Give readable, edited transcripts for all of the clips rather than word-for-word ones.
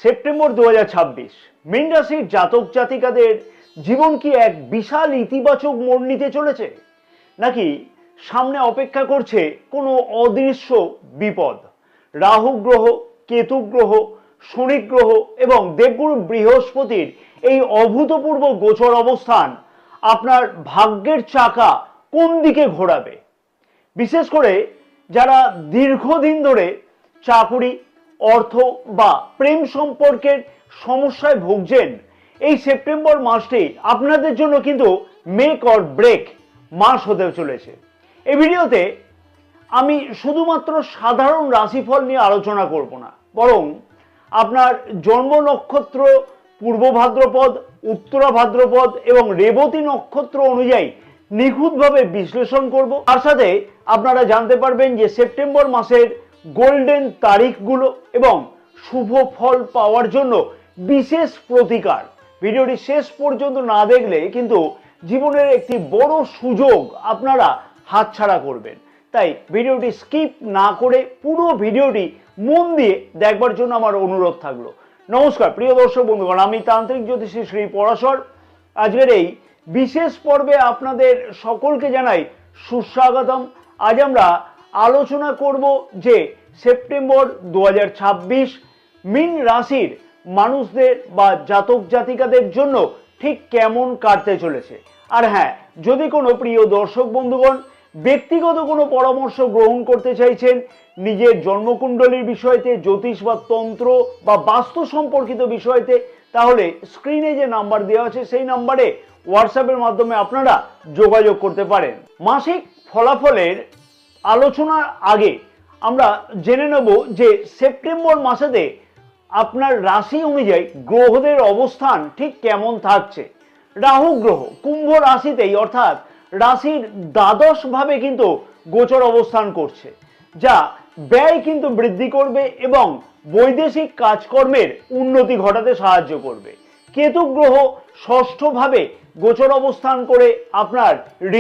September 2026 মীন রাশির জাতক জাতিকাদের জীবন কি এক বিশাল ইতিবাচক মোড় নিতে চলেছে, নাকি সামনে অপেক্ষা করছে কোনো অদৃশ্য বিপদ? রাহু গ্রহ, কেতু গ্রহ, শনি গ্রহ এবং দেবগুরু বৃহস্পতির এই অভূতপূর্ব গোচর অবস্থান আপনার ভাগ্যের চাকা কোন দিকে ঘোরাবে? বিশেষ করে যারা দীর্ঘদিন ধরে চাকুরি, অর্থ বা প্রেম সম্পর্কের সমস্যায় ভুগছেন, এই সেপ্টেম্বর মাসটি আপনাদের জন্য কিন্তু মেক অর ব্রেক মাস হতে চলেছে। এই ভিডিওতে আমি শুধুমাত্র সাধারণ রাশিফল নিয়ে আলোচনা করব না, বরং আপনার জন্ম নক্ষত্র পূর্ব ভাদ্রপদ, উত্তরা ভাদ্রপদ এবং রেবতী নক্ষত্র অনুযায়ী নিখুঁতভাবে বিশ্লেষণ করব। তার সাথে আপনারা জানতে পারবেন যে সেপ্টেম্বর মাসের গোল্ডেন তারিখগুলো এবং শুভ ফল পাওয়ার জন্য বিশেষ প্রতিকার। ভিডিওটি শেষ পর্যন্ত না দেখলে কিন্তু জীবনের একটি বড় সুযোগ আপনারা হাতছাড়া করবেন। তাই ভিডিওটি স্কিপ না করে পুরো ভিডিওটি মন দিয়ে দেখবার জন্য আমার অনুরোধ থাকলো। নমস্কার প্রিয় দর্শক বন্ধুগণ, আমি তান্ত্রিক জ্যোতিষী শ্রী পরাশর। আজকের এই বিশেষ পর্বে আপনাদের সকলকে জানাই সুস্বাগতম। আজ আমরা আলোচনা করব যে সেপ্টেম্বর 2026 মীন রাশির মানুষদের বা জাতক জাতিকাদের জন্য ঠিক কেমন কাটতে চলেছে। আর হ্যাঁ, যদি কোনো প্রিয় দর্শক বন্ধুগণ ব্যক্তিগত কোনো পরামর্শ গ্রহণ করতে চাইছেন নিজের জন্মকুণ্ডলীর বিষয়তে, জ্যোতিষ বা তন্ত্র বা বাস্তু সম্পর্কিত বিষয়তে, তাহলে স্ক্রিনে যে নাম্বার দেওয়া আছে সেই নাম্বারে হোয়াটসঅ্যাপের মাধ্যমে আপনারা যোগাযোগ করতে পারেন। মাসিক ফলাফলের আলোচনার আগে আমরা জেনে নেব যে সেপ্টেম্বর মাসেতে আপনার রাশি অনুযায়ী গ্রহদের অবস্থান ঠিক কেমন থাকছে। রাহু গ্রহ কুম্ভ রাশিতেই অর্থাৎ রাশির দ্বাদশ ভাবে কিন্তু গোচর অবস্থান করছে, যা ব্যয় কিন্তু বৃদ্ধি করবে এবং বৈদেশিক কাজকর্মের উন্নতি ঘটাতে সাহায্য করবে। কেতু গ্রহ ষষ্ঠ ভাবে গোচর অবস্থান করে আপনার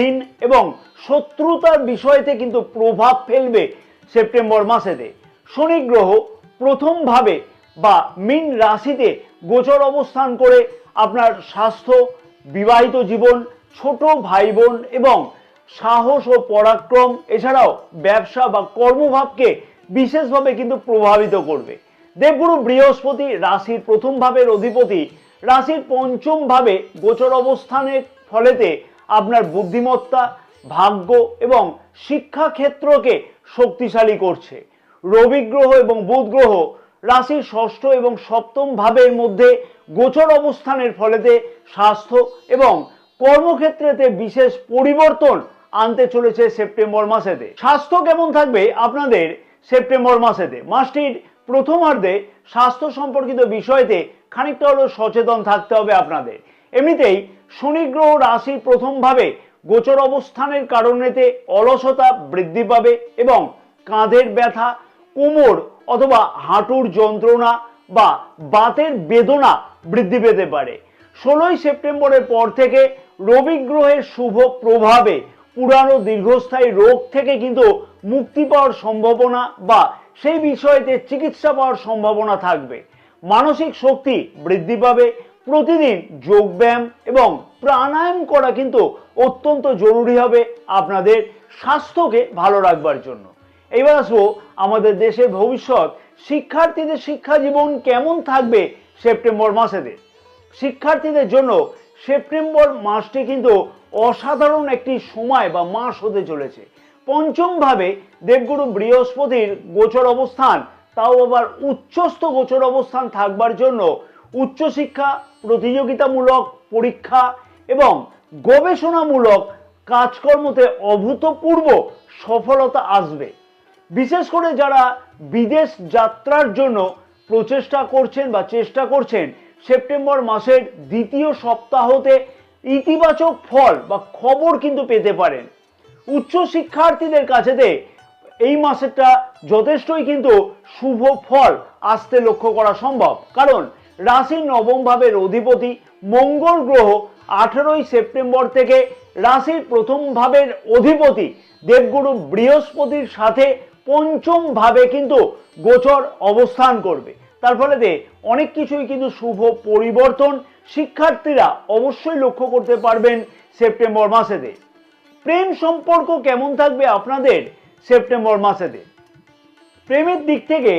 ঋণ এবং শত্রুতার বিষয়তে কিন্তু প্রভাব ফেলবে সেপ্টেম্বর মাসেতে। শনি গ্রহ প্রথম ভাবে বা মীন রাশিতে গোচর অবস্থান করে আপনার স্বাস্থ্য, বিবাহিত জীবন, ছোট ভাই বোন এবং সাহস ও পরাক্রম, এছাড়াও ব্যবসা বা কর্মভাবকে বিশেষভাবে কিন্তু প্রভাবিত করবে। দেবগুরু বৃহস্পতি রাশির প্রথম ভাবের অধিপতি রাশির পঞ্চম ভাবে গোচর অবস্থানের ফলেতে আপনার বুদ্ধিমত্তা, ভাগ্য এবং শিক্ষা ক্ষেত্রকে শক্তিশালী করছে। রবি গ্রহ এবং বুধ গ্রহ রাশির ষষ্ঠ এবং সপ্তম ভাবের মধ্যে গোচর অবস্থানের ফলেতে স্বাস্থ্য এবং কর্মক্ষেত্রেতে বিশেষ পরিবর্তন আনতে চলেছে সেপ্টেম্বর মাসেতে। স্বাস্থ্য কেমন থাকবে আপনাদের সেপ্টেম্বর মাসেতে? মাসটির প্রথমার্ধে স্বাস্থ্য সম্পর্কিত বিষয়তে খানিকটা হলেও সচেতন থাকতে হবে আপনাদের। এমনিতেই শনি গ্রহ রাশির প্রথম ভাবে গোচর অবস্থানের কারণেতে অলসতা বৃদ্ধি পাবে এবং কাঁধের ব্যথা, কোমর অথবা হাঁটুর যন্ত্রণা বা বাতের বেদনা বৃদ্ধি পেতে পারে। 16ই সেপ্টেম্বরের পর থেকে রবি গ্রহের শুভ প্রভাবে পুরানো দীর্ঘস্থায়ী রোগ থেকে কিন্তু মুক্তি পাওয়ার সম্ভাবনা বা সেই বিষয়তে চিকিৎসা পাওয়ার সম্ভাবনা থাকবে। মানসিক শক্তি বৃদ্ধি পাবে। প্রতিদিন যোগব্যায়াম এবং প্রাণায়াম করা কিন্তু অত্যন্ত জরুরি হবে আপনাদের স্বাস্থ্যকে ভালো রাখবার জন্য। এবার আসবো আমাদের দেশের ভবিষ্যৎ শিক্ষার্থীদের শিক্ষা জীবন কেমন থাকবে সেপ্টেম্বর মাসেতে। শিক্ষার্থীদের জন্য সেপ্টেম্বর মাসটি কিন্তু অসাধারণ একটি সময় বা মাস হতে চলেছে। পঞ্চম ভাবে দেবগুরু বৃহস্পতির গোচর অবস্থান, তাও আবার উচ্চস্থ গোচর অবস্থান থাকবার জন্য উচ্চশিক্ষা, প্রতিযোগিতামূলক পরীক্ষা এবং গবেষণামূলক কাজকর্মতে অভূতপূর্ব সফলতা আসবে। বিশেষ করে যারা বিদেশ যাত্রার জন্য প্রচেষ্টা করছেন বা চেষ্টা করছেন, সেপ্টেম্বর মাসের দ্বিতীয় সপ্তাহতে ইতিবাচক ফল বা খবর কিন্তু পেতে পারেন। উচ্চ শিক্ষার্থীদের কাছেতে এই মাসেরটা যথেষ্টই কিন্তু শুভ ফল আসতে লক্ষ্য করা সম্ভব, কারণ রাশির নবম ভাবের অধিপতি মঙ্গল গ্রহ 18ই সেপ্টেম্বর থেকে রাশির প্রথম ভাবের অধিপতি দেবগুরু বৃহস্পতির সাথে পঞ্চম ভাবে কিন্তু গোচর অবস্থান করবে। তার ফলে অনেক কিছুই কিন্তু শুভ পরিবর্তন শিক্ষার্থীরা অবশ্যই লক্ষ্য করতে পারবেন সেপ্টেম্বর মাসেতে। প্রেম সম্পর্ক কেমন থাকবে আপনাদের সেপ্টেম্বর মাসেতে? প্রেমের দিক থেকে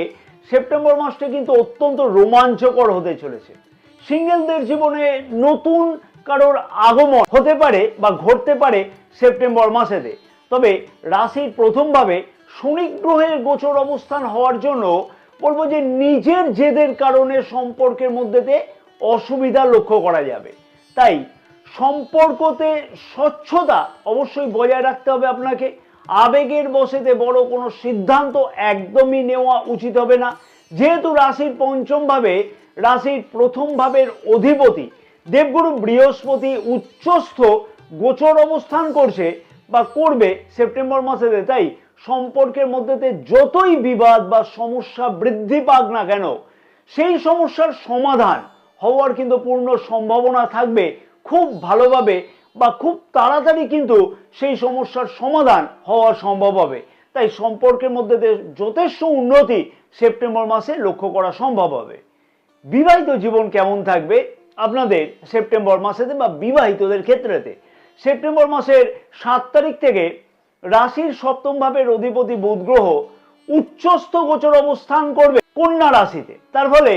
সেপ্টেম্বর মাসটা কিন্তু অত্যন্ত রোমাঞ্চকর হতে চলেছে। সিঙ্গেলদের জীবনে নতুন কারোর আগমন হতে পারে বা ঘটতে পারে সেপ্টেম্বর মাসেতে। তবে রাশির প্রথমভাবে শনি গ্রহের গোচর অবস্থান হওয়ার জন্য বলবো যে নিজের জেদের কারণে সম্পর্কের মধ্যেতে অসুবিধা লক্ষ্য করা যাবে। তাই সম্পর্কতে স্বচ্ছতা অবশ্যই বজায় রাখতে হবে আপনাকে। আবেগের বশেতে বড় কোনো সিদ্ধান্ত একদমই নেওয়া উচিত হবে না। যেহেতু রাশির পঞ্চম ভাবে রাশির প্রথম ভাবের অধিপতি দেবগুরু বৃহস্পতি উচ্চস্থ গোচর অবস্থান করছে বা করবে সেপ্টেম্বর মাসেতে, তাই সম্পর্কের মধ্যেতে যতই বিবাদ বা সমস্যা বৃদ্ধি পাক না কেন সেই সমস্যার সমাধান হওয়ার কিন্তু পূর্ণ সম্ভাবনা থাকবে। খুব ভালোভাবে বা খুব তাড়াতাড়ি কিন্তু সেই সমস্যার সমাধান হওয়া সম্ভব হবে। তাই সম্পর্কের মধ্যে যথেষ্ট উন্নতি সেপ্টেম্বর মাসে লক্ষ্য করা সম্ভব হবে। বিবাহিত জীবন কেমন থাকবে আপনাদের সেপ্টেম্বর মাসেতে বা বিবাহিতদের ক্ষেত্রেতে? সেপ্টেম্বর মাসের 7 তারিখ থেকে রাশির সপ্তম ভাবের অধিপতি বুধ গ্রহ উচ্চস্থ গোচর অবস্থান করবে কন্যা রাশিতে। তার ফলে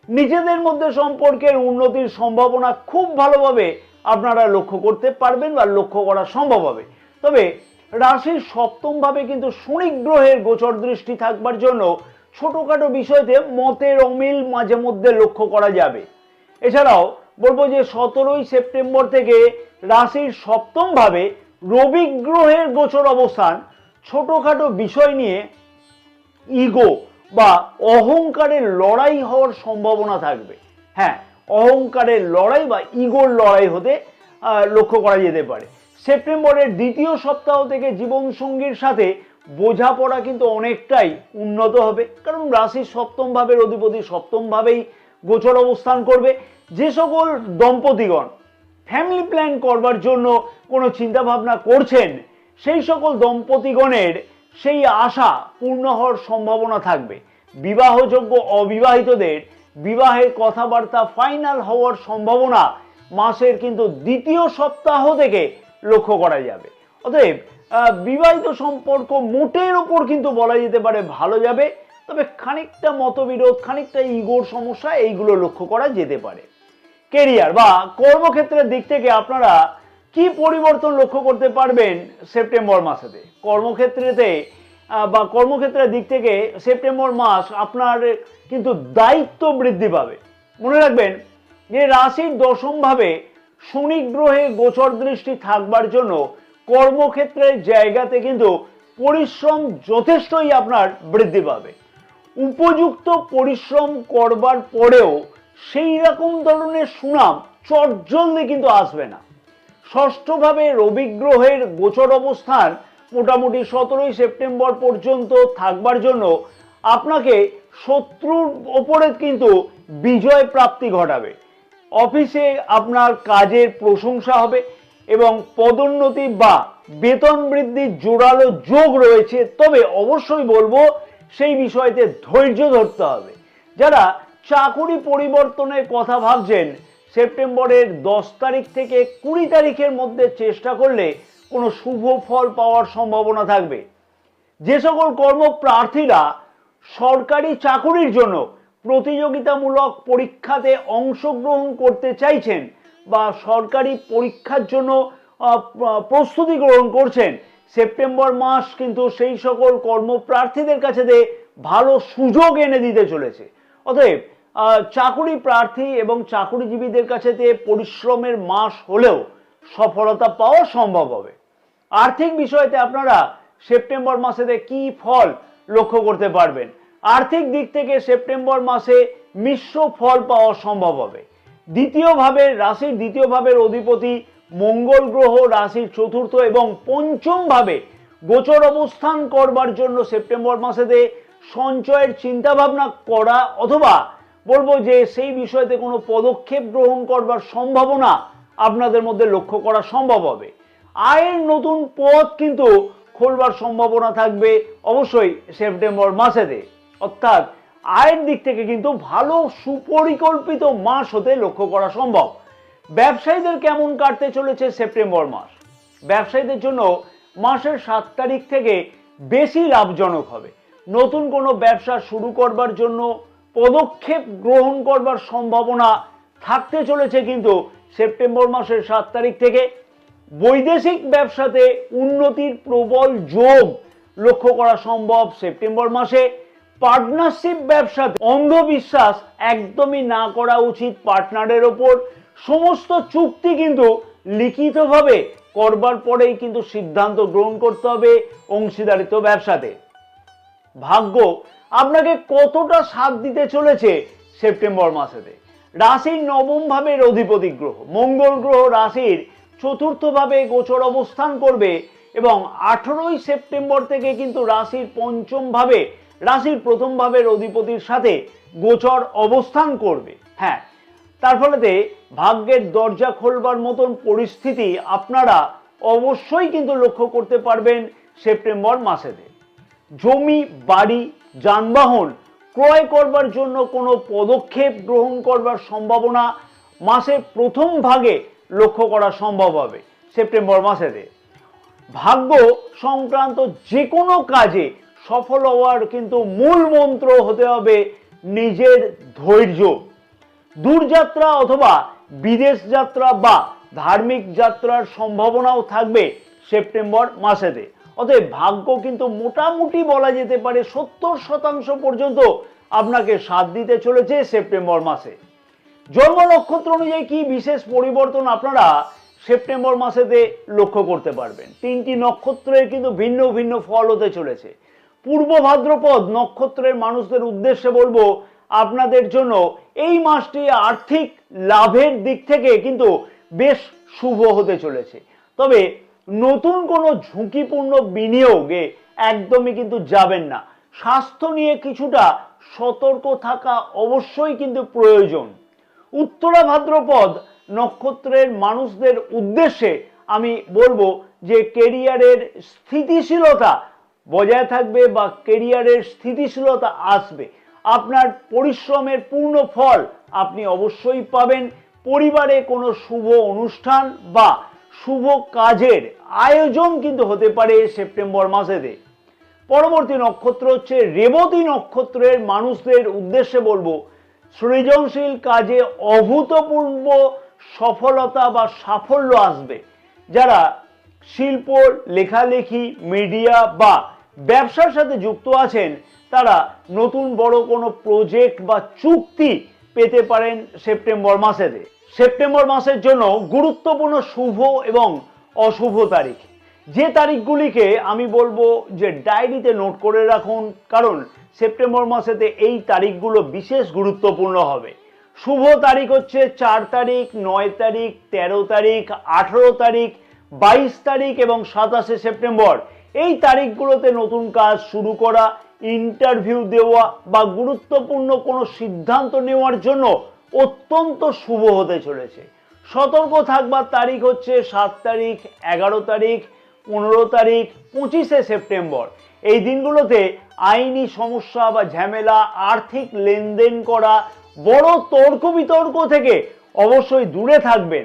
নিজেদের মধ্যে সম্পর্কের উন্নতির সম্ভাবনা খুব ভালোভাবে আপনারা লক্ষ্য করতে পারবেন বা লক্ষ্য করা সম্ভব হবে। তবে রাশির সপ্তম ভাবে কিন্তু শনি গ্রহের গোচর দৃষ্টি থাকবার জন্য ছোটখাটো বিষয়তে মতের অমিল মাঝে মধ্যে লক্ষ্য করা যাবে। এছাড়াও বলবো যে 17ই সেপ্টেম্বর থেকে রাশির সপ্তম ভাবে রবি গ্রহের গোচর অবস্থান ছোটখাটো বিষয় নিয়ে ইগো বা অহংকারের লড়াই হওয়ার সম্ভাবনা থাকবে। হ্যাঁ, অহংকারের লড়াই বা ইগোর লড়াই হতে লক্ষ্য করা যেতে পারে। সেপ্টেম্বরের দ্বিতীয় সপ্তাহ থেকে জীবনসঙ্গীর সাথে বোঝাপড়া কিন্তু অনেকটাই উন্নত হবে, কারণ রাশির সপ্তম ভাবের অধিপতি সপ্তম ভাবেই গোচর অবস্থান করবে। যে সকল দম্পতিগণ ফ্যামিলি প্ল্যান করবার জন্য কোনো চিন্তা ভাবনা করছেন সেই সকল দম্পতিগণের সেই আশা পূর্ণ হওয়ার সম্ভাবনা থাকবে। বিবাহযোগ্য অবিবাহিতদের বিবাহের কথাবার্তা ফাইনাল হওয়ার সম্ভাবনা মাসের কিন্তু দ্বিতীয় সপ্তাহ থেকে লক্ষ্য করা যাবে। অতএব বিবাহিত সম্পর্ক মোটের ওপর কিন্তু বলা যেতে পারে ভালো যাবে, তবে খানিকটা মতবিরোধ খানিকটা ইগোর সমস্যা এইগুলো লক্ষ্য করা যেতে পারে। কেরিয়ার বা কর্মক্ষেত্রের দিক থেকে আপনারা কি পরিবর্তন লক্ষ্য করতে পারবেন সেপ্টেম্বর মাসেতে? কর্মক্ষেত্রের দিক থেকে সেপ্টেম্বর মাস আপনার কিন্তু দায়িত্ব বৃদ্ধি পাবে। মনে রাখবেন যে রাশির দশম ভাবে শনি গ্রহের গোচর দৃষ্টি থাকবার জন্য কর্মক্ষেত্রের জায়গাতে কিন্তু পরিশ্রম যথেষ্টই আপনার বৃদ্ধি পাবে। উপযুক্ত পরিশ্রম করবার পরেও সেই রকম ধরনের সুনাম চটজলদি কিন্তু আসবে না। ষষ্ঠভাবে রবি গ্রহের গোচর অবস্থান মোটামুটি 17ই সেপ্টেম্বর পর্যন্ত থাকবার জন্য আপনাকে শত্রুর ওপরে কিন্তু বিজয় প্রাপ্তি ঘটাবে। অফিসে আপনার কাজের প্রশংসা হবে এবং পদোন্নতি বা বেতন বৃদ্ধির জোরালো যোগ রয়েছে। তবে অবশ্যই বলবো সেই বিষয়তে ধৈর্য ধরতে হবে। যারা চাকুরি পরিবর্তনের কথা ভাবছেন সেপ্টেম্বরের 10 তারিখ থেকে 20 তারিখের মধ্যে চেষ্টা করলে কোনো শুভ ফল পাওয়ার সম্ভাবনা থাকবে। যে সকল কর্মপ্রার্থীরা সরকারি চাকুরির জন্য প্রতিযোগিতামূলক পরীক্ষাতে অংশগ্রহণ করতে চাইছেন বা সরকারি পরীক্ষার জন্য প্রস্তুতি গ্রহণ করছেন, সেপ্টেম্বর মাস কিন্তু সেই সকল কর্মপ্রার্থীদের কাছে ভালো সুযোগ এনে দিতে চলেছে। অতএব চাকুরি প্রার্থী এবং চাকুরিজীবীদের কাছে পরিশ্রমের মাস হলেও সফলতা পাওয়া সম্ভব হবে। আর্থিক বিষয়তে আপনারা সেপ্টেম্বর মাসেতে কি ফল লক্ষ্য করতে পারবেন? আর্থিক দিক থেকে সেপ্টেম্বর মাসে মিশ্র ফল পাওয়া সম্ভব হবে। রাশির দ্বিতীয় ভাবের অধিপতি মঙ্গল গ্রহ রাশির চতুর্থ এবং পঞ্চম ভাবে গোচর অবস্থান করবার জন্য সেপ্টেম্বর মাসেতে সঞ্চয়ের চিন্তা ভাবনা করা অথবা বলবো যে সেই বিষয়তে কোনো পদক্ষেপ গ্রহণ করবার সম্ভাবনা আপনাদের মধ্যে লক্ষ্য করা সম্ভব হবে। আয়ের নতুন পথ কিন্তু খোলবার সম্ভাবনা থাকবে অবশ্যই সেপ্টেম্বর মাসেতে। অর্থাৎ আয়ের দিক থেকে কিন্তু ভালো সুপরিকল্পিত মাস হতে লক্ষ্য করা সম্ভব। ব্যবসায়ীদের কেমন কাটতে চলেছে সেপ্টেম্বর মাস? ব্যবসায়ীদের জন্য মাসের 7 তারিখ থেকে বেশি লাভজনক হবে। নতুন কোনো ব্যবসা শুরু করবার জন্য পদক্ষেপ গ্রহণ করবার সম্ভাবনা থাকতে চলেছে কিন্তু সেপ্টেম্বর মাসের 7 তারিখ থেকে। বৈদেশিক ব্যবসাতে উন্নতির প্রবল যোগ লক্ষ্য করা সম্ভব সেপ্টেম্বর মাসে। পার্টনারশিপ ব্যবসাতে অন্ধবিশ্বাস একদমই না করা উচিত পার্টনারের ওপর। সমস্ত চুক্তি কিন্তু লিখিতভাবে করবার পরেই কিন্তু সিদ্ধান্ত গ্রহণ করতে হবে অংশীদারিত্ব ব্যবসাতে। ভাগ্য আপনাকে কতটা সাথ দিতে চলেছে সেপ্টেম্বর মাসেতে? রাশির নবম ভাবের অধিপতি গ্রহ মঙ্গল গ্রহ রাশির চতুর্থ ভাবে গোচর অবস্থান করবে এবং 18ই সেপ্টেম্বর থেকে কিন্তু রাশির পঞ্চম ভাবে রাশির প্রথম ভাবের অধিপতির সাথে গোচর অবস্থান করবে। হ্যাঁ, তার ফলেতে ভাগ্যের দরজা খোলবার মতন পরিস্থিতি আপনারা অবশ্যই কিন্তু লক্ষ্য করতে পারবেন সেপ্টেম্বর মাসেতে। জমি, বাড়ি, যানবাহন ক্রয় করবার জন্য কোনো পদক্ষেপ গ্রহণ করবার সম্ভাবনা মাসের প্রথম ভাগে লক্ষ্য করা সম্ভব হবে সেপ্টেম্বর মাসেতে। ভাগ্য সংক্রান্ত যে কোনো কাজে সফল হওয়ার কিন্তু মূল মন্ত্র হতে হবে নিজের ধৈর্য। দূরযাত্রা অথবা বিদেশ যাত্রা বা ধার্মিক যাত্রার সম্ভাবনাও থাকবে সেপ্টেম্বর মাসেতে। অতএব ভাগ্য কিন্তু মোটামুটি বলা যেতে পারে 70% পর্যন্ত আপনাকে সাথ দিতে চলেছে সেপ্টেম্বর মাসে। জন্ম নক্ষত্র অনুযায়ী কি বিশেষ পরিবর্তন আপনারা সেপ্টেম্বর মাসেতে লক্ষ্য করতে পারবেন? 3টি নক্ষত্রের কিন্তু ভিন্ন ভিন্ন ফল হতে চলেছে। পূর্ব ভাদ্রপদ নক্ষত্রের মানুষদের উদ্দেশ্যে বলবো, আপনাদের জন্য এই মাসটি আর্থিক লাভের দিক থেকে কিন্তু বেশ শুভ হতে চলেছে। তবে নতুন কোনো ঝুঁকিপূর্ণ বিনিয়োগে একদমই কিন্তু যাবেন না। স্বাস্থ্য নিয়ে কিছুটা সতর্ক থাকা অবশ্যই কিন্তু প্রয়োজন। উত্তরা ভাদ্রপদ নক্ষত্রের মানুষদের উদ্দেশ্যে আমি বলবো যে কেরিয়ারের স্থিতিশীলতা বজায় থাকবে বা কেরিয়ারের স্থিতিশীলতা আসবে। আপনার পরিশ্রমের পূর্ণ ফল আপনি অবশ্যই পাবেন। পরিবারে কোনো শুভ অনুষ্ঠান বা শুভ কাজের আয়োজন কিন্তু হতে পারে সেপ্টেম্বর মাসেতে। পরবর্তী নক্ষত্র হচ্ছে রেবতী নক্ষত্রের মানুষদের উদ্দেশ্যে বলবো, সৃজনশীল কাজে অভূতপূর্ব সফলতা বা সাফল্য আসবে। যারা শিল্প, লেখালেখি, মিডিয়া বা ব্যবসার সাথে যুক্ত আছেন তারা নতুন বড় কোনো প্রজেক্ট বা চুক্তি পেতে পারেন সেপ্টেম্বর মাসেতে। সেপ্টেম্বর মাসের জন্য গুরুত্বপূর্ণ শুভ এবং অশুভ তারিখ, যে তারিখগুলিকে আমি বলবো যে ডায়েরিতে নোট করে রাখুন, কারণ সেপ্টেম্বর মাসেতে এই তারিখগুলো বিশেষ গুরুত্বপূর্ণ হবে। শুভ তারিখ হচ্ছে 4 তারিখ, 9 তারিখ, 13 তারিখ, 18 তারিখ, 22 তারিখ এবং 27শে সেপ্টেম্বর। এই তারিখগুলোতে নতুন কাজ শুরু করা, ইন্টারভিউ দেওয়া বা গুরুত্বপূর্ণ কোনো সিদ্ধান্ত নেওয়ার জন্য অত্যন্ত শুভ হতে চলেছে। সতর্ক থাকবার তারিখ হচ্ছে 7 তারিখ, 11 তারিখ, 15 তারিখ, 25শে সেপ্টেম্বর। এই দিনগুলোতে আইনি সমস্যা বা ঝামেলা, আর্থিক লেনদেন করা, বড় তর্ক বিতর্ক থেকে অবশ্যই দূরে থাকবেন।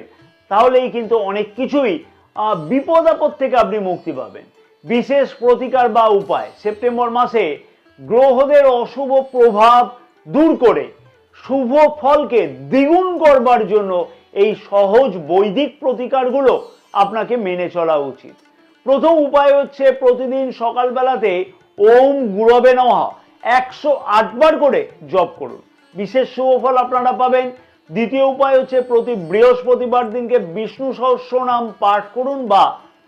তাহলেই কিন্তু অনেক কিছুই বিপদ আপদ থেকে আপনি মুক্তি পাবেন। বিশেষ প্রতিকার বা উপায়, সেপ্টেম্বর মাসে গ্রহদের অশুভ প্রভাব দূর করে শুভ ফলকে দ্বিগুণ করবার জন্য এই সহজ বৈদিক প্রতিকারগুলো আপনাকে মেনে চলা উচিত। প্রথম উপায় হচ্ছে প্রতিদিন সকালবেলাতে ওম গুরবে নমঃ 108 বার করে জপ করুন, বিশেষ শুভ ফল আপনারা পাবেন। দ্বিতীয় উপায় হচ্ছে প্রতি বৃহস্পতিবার দিনকে বিষ্ণু সহস্রনাম পাঠ করুন বা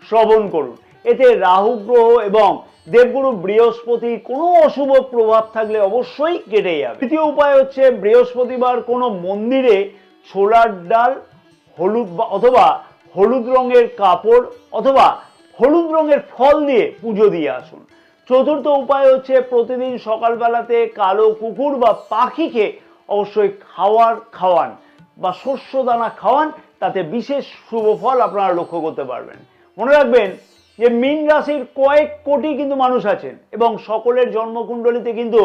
শ্রবণ করুন। এতে রাহু গ্রহ এবং দেবগুরু বৃহস্পতির কোনো অশুভ প্রভাব থাকলে অবশ্যই কেটে যাবে। তৃতীয় উপায় হচ্ছে বৃহস্পতিবার কোনো মন্দিরে ছোলার ডাল, হলুদ অথবা হলুদ রঙের কাপড় অথবা হলুদ রঙের ফল দিয়ে পুজো দিয়ে আসুন। চতুর্থ উপায় হচ্ছে প্রতিদিন সকালবেলাতে কালো কুকুর বা পাখিকে অবশ্যই খাওয়ান বা শস্য দানা খাওয়ান, তাতে বিশেষ শুভ ফল আপনারা লক্ষ্য করতে পারবেন। মনে রাখবেন যে মীন রাশির কয়েক কোটি কিন্তু মানুষ আছেন এবং সকলের জন্মকুণ্ডলিতে কিন্তু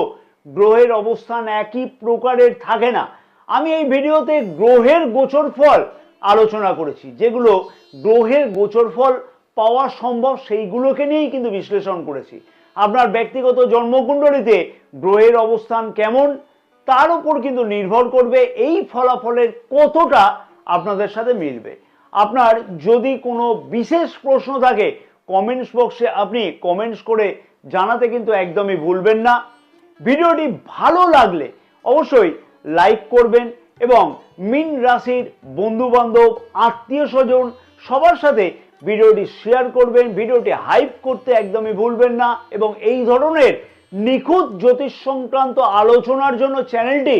গ্রহের অবস্থান একই প্রকারের থাকে না। আমি এই ভিডিওতে গ্রহের গোচর ফল আলোচনা করেছি, যেগুলো গ্রহের গোচর ফল পাওয়া সম্ভব সেইগুলোকে নিয়েই কিন্তু বিশ্লেষণ করেছি। আপনার ব্যক্তিগত জন্মকুণ্ডলিতে গ্রহের অবস্থান কেমন তার উপর কিন্তু নির্ভর করবে এই ফলাফলের কতটা আপনাদের সাথে মিলবে। আপনার যদি কোনো বিশেষ প্রশ্ন থাকে কমেন্টস বক্সে আপনি কমেন্টস করে জানাতে কিন্তু একদমই ভুলবেন না। ভিডিওটি ভালো লাগলে অবশ্যই লাইক করবেন এবং মীন রাশির বন্ধু বান্ধব আত্মীয় স্বজন সবার সাথে ভিডিওটি শেয়ার করবেন। ভিডিওটি হাইপ করতে একদমই ভুলবেন না এবং এই ধরনের নিখুঁত জ্যোতিষ সংক্রান্ত আলোচনার জন্য চ্যানেলটি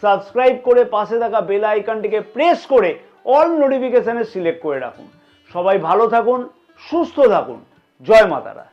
সাবস্ক্রাইব করে পাশে থাকা বেল আইকনটিকে প্রেস করে অল নোটিফিকেশনে সিলেক্ট করে রাখুন। সবাই ভালো থাকুন, সুস্থ থাকুন। জয় মাতারা।